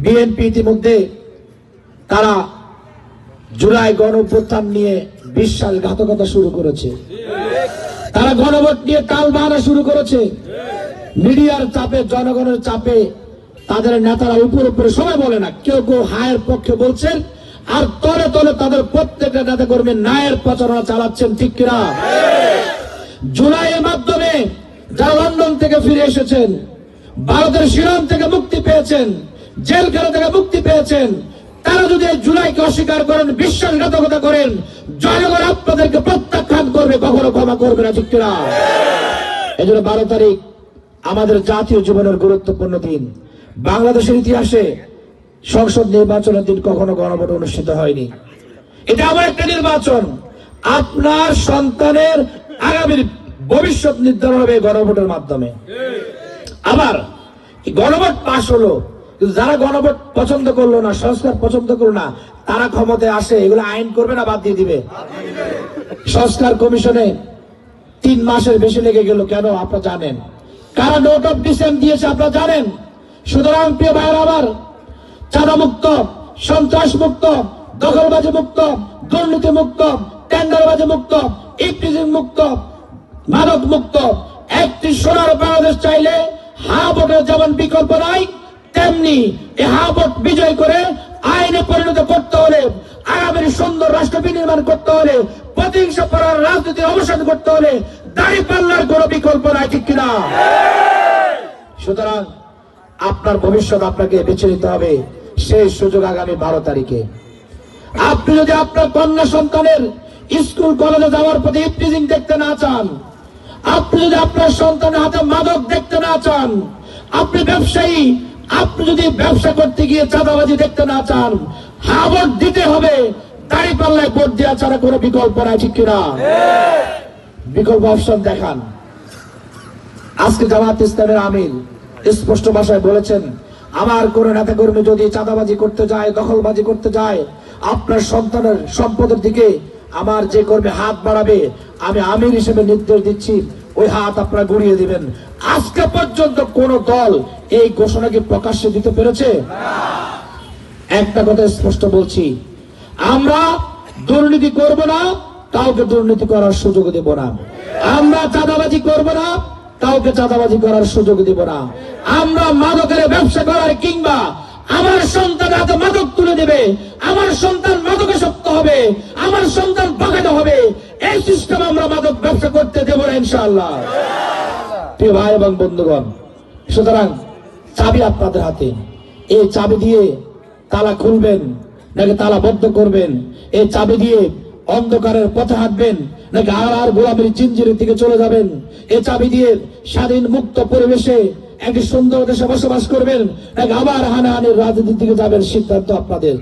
BNP ইতিমধ্যে তারা জুলাই গণঅভ্যুত্থান নিয়ে বিশ্বাসঘাতকতা শুরু করেছে। তারা গণভোট নিয়ে টালবাহানা শুরু করেছে। মিডিয়ার চাপে, জনগণের চাপে তাদের নেতারা উপরে সবাই বলে না, কেউ কেউ হায়ের পক্ষে বলছেন, আর তলে তলে তাদের প্রত্যেকটা নেতা কর্মী ন্যায়ের প্রচারণা চালাচ্ছেন, ঠিক কিনা? জুলাইয়ের মাধ্যমে যারা লন্ডন থেকে ফিরে এসেছেন, ভারতের শিলং থেকে মুক্তি পেয়েছেন, জেলখানা থেকে মুক্তি পেয়েছেন, তারা যদি জুলাইকে অস্বীকার করেন, বিশ্বাসঘাতকতা করেন, জনগণ আপনাদেরকে প্রত্যাখ্যান করবে, কখনো ক্ষমা করবে না, ঠিক কিনা? এই জন্য 12 তারিখ আমাদের জাতীয় জীবনের গুরুত্বপূর্ণ দিন। বাংলাদেশের ইতিহাসে সংসদ নির্বাচনের দিন কখনো গণভোট অনুষ্ঠিত হয়নি। এটা আমার একটা নির্বাচন। আপনার সন্তানের আগামী ভবিষ্যৎ নির্ধারণ হবে গণভোটের মাধ্যমে। আবার গণভোট পাশ হলো, যারা গণভোট পছন্দ করলো না, সংস্কার পছন্দ করলো না, তারা ক্ষমতায় আসে, এগুলো আইন করবে না বাদ দিয়ে দিবে? সংস্কার কমিশনে 3 মাসের বেশি লেগে গেল কেন আপনারা জানেন? কারা নোট অফ ডিসেন্ট দিয়েছে আপনারা জানেন? সুতরাং প্রিয় ভাইয়েরা আমার, চাঁদা মুক্ত, সন্ত্রাস মুক্ত, দখলবাজি মুক্ত, দুর্নীতি মুক্ত, টেন্ডারবাজি মুক্ত, ইফটিজিং মুক্ত, মাদক মুক্ত একটি সোনার বাংলাদেশ চাইলে হা ভোটের যেমন বিকল্প নাই, তেমনি এই হা ভোট বিজয় করে আইনে পরিণত করতে হলে, আগামী সুন্দর রাষ্ট্র বিনির্মাণ করতে হলে, প্রতিহিংসা করার রাজনীতির অবসান করতে হলে দাঁড়িপাল্লার কোনো বিকল্প নাই, ঠিক কিনা? সুতরাং আপনার ভবিষ্যৎ আপনাকে বেছে নিতে হবে। সেই সুযোগ আগামী 12 তারিখে। আপনি যদি আপনার কন্যা সন্তানের স্কুল কলেজে যাওয়ার প্রতি ইফটিজিং দেখতে না চান, আপনি যদি আপনার সন্তানের হাতে মাদক দেখতে না চান, আপনি ব্যবসায়ী, আপনি যদি ব্যবসা করতে গিয়ে চাঁদাবাজি দেখতে না চান, হ্যাঁ ভোট দিতে হবে। দাঁড়িপাল্লায় ভোট দেওয়া ছাড়া কোনো বিকল্প নাই, ঠিক কিনা? বিকল্প অপশন দেখান। আজকে জামাত ইসলামের আমির স্পষ্ট ভাষায় বলেছেন, আমার কোন নেতা কর্মী যদি চাঁদাবাজি করতে যায়, দখলবাজি করতে যায়, আপনার সন্তানের সম্পদের দিকে আমার যে কর্মী হাত বাড়াবে, আমি আমির হিসেবে নির্দেশ দিচ্ছি, ওই হাত আপনারা গুড়িয়ে দিবেন। আজকে পর্যন্ত কোন দল এই ঘোষণা কি প্রকাশ্যে দিতে পেরেছে? একটা কথা স্পষ্ট বলছি, আমরা দুর্নীতি করব না, কাউকে দুর্নীতি করার সুযোগ দেব না। আমরা চাঁদাবাজি করব না, কাউকে চাঁদাবাজি করার সুযোগ দেব না। আমরা মাদকের ব্যবসা করার কিংবা আমার সন্তান হাতে মাদক তুলে দেবে, আমার সন্তান মাদকে শক্ত হবে, আমার সন্তান বাগাতে হবে, এই সিস্টেম আমরা মাদক ব্যবসা করতে দেব না ইনশাআল্লাহ। প্রিয় ভাই এবং বন্ধুগণ, সুতরাং চাবি আপনাদের হাতে। এই চাবি দিয়ে তালা খুলবেন নাকি তালা বদ্ধ করবেন? এই চাবি দিয়ে অন্ধকারের পথে হাঁটবেন নাকি আর গোলামের জিনজিরের দিকে চলে যাবেন? এই চাবি দিয়ে স্বাধীন মুক্ত পরিবেশে একটি সুন্দর দেশে বসবাস করবেন নাকি আবার হানাহানির রাজনীতির দিকে যাবেন? সিদ্ধান্ত আপনাদের।